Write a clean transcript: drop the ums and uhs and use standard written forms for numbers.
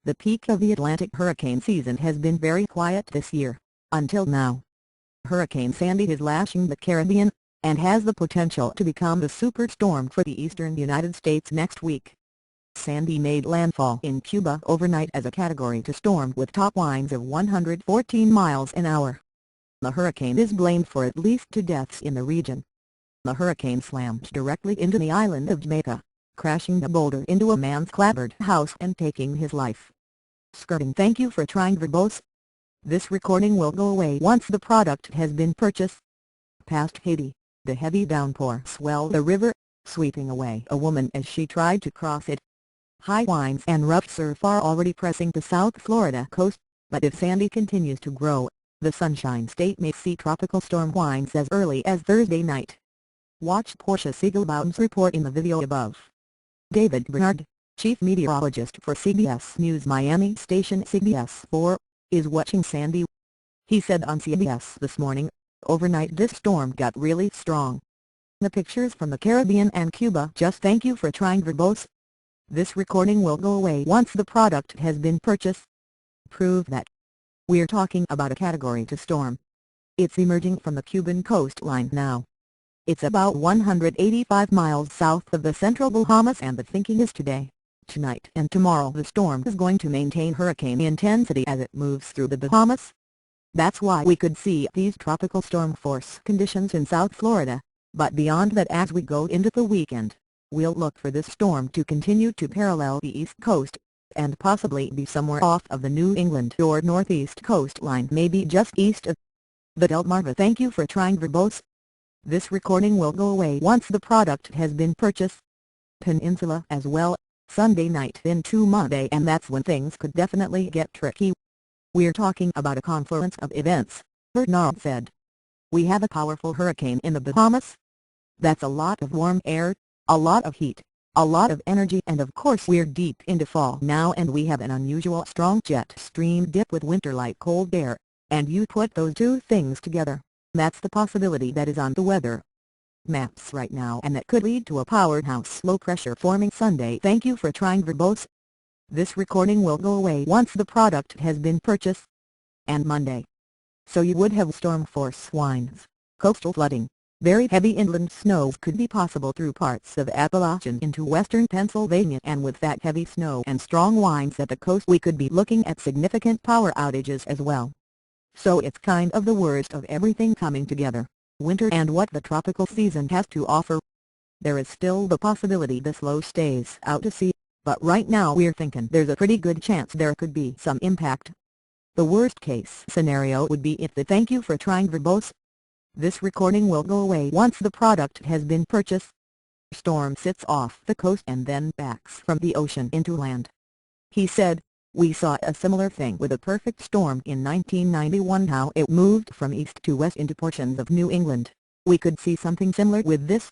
The peak of the Atlantic hurricane season has been very quiet this year, until now. Hurricane Sandy is lashing the Caribbean, and has the potential to become the superstorm for the eastern United States next week. Sandy made landfall in Cuba overnight as a Category 2 storm with top winds of 114 miles an hour. The hurricane is blamed for at least 2 deaths in the region. The hurricane slammed directly into the island of Jamaica, crashing a boulder into a man's clapboard house and taking his life. Skirting. Thank you for trying verbose. This recording will go away once the product has been purchased. Past Haiti, the heavy downpour swelled the river, sweeping away a woman as she tried to cross it. High winds and rough surf are already pressing the South Florida coast, but if Sandy continues to grow, the Sunshine State may see tropical storm winds as early as Thursday night. Watch Portia Siegelbaum's report in the video above. David Bernard, chief meteorologist for CBS News Miami station CBS 4, is watching Sandy. He said on CBS This Morning, "Overnight this storm got really strong. The pictures from the Caribbean and Cuba just thank you for trying verbose. This recording will go away once the product has been purchased. Prove that. We're talking about a Category 2 storm. It's emerging from the Cuban coastline now. It's about 185 miles south of the central Bahamas, and the thinking is today, tonight and tomorrow the storm is going to maintain hurricane intensity as it moves through the Bahamas. That's why we could see these tropical storm force conditions in South Florida, but beyond that, as we go into the weekend, we'll look for this storm to continue to parallel the east coast, and possibly be somewhere off of the New England or northeast coastline, maybe just east of the Delmarva." Thank you for trying verbose. This recording will go away once the product has been purchased. Peninsula as well, Sunday night into Monday, and that's when things could definitely get tricky. "We're talking about a confluence of events," Bernard said. "We have a powerful hurricane in the Bahamas. That's a lot of warm air, a lot of heat, a lot of energy, and of course we're deep into fall now, and we have an unusual strong jet stream dip with winter-like cold air, and you put those two things together, that's the possibility that is on the weather maps right now, and that could lead to a powerhouse low pressure forming Sunday." Thank you for trying verbose. This recording will go away once the product has been purchased. And Monday. So you would have storm force winds, coastal flooding, very heavy inland snows could be possible through parts of Appalachian into western Pennsylvania, and with that heavy snow and strong winds at the coast we could be looking at significant power outages as well. So it's kind of the worst of everything coming together, winter and what the tropical season has to offer. There is still the possibility this low stays out to sea, but right now we're thinking there's a pretty good chance there could be some impact. The worst case scenario would be if the "thank you for trying verbose." This recording will go away once the product has been purchased. Storm sits off the coast and then backs from the ocean into land. He said, "We saw a similar thing with a perfect storm in 1991, how it moved from east to west into portions of New England. We could see something similar with this.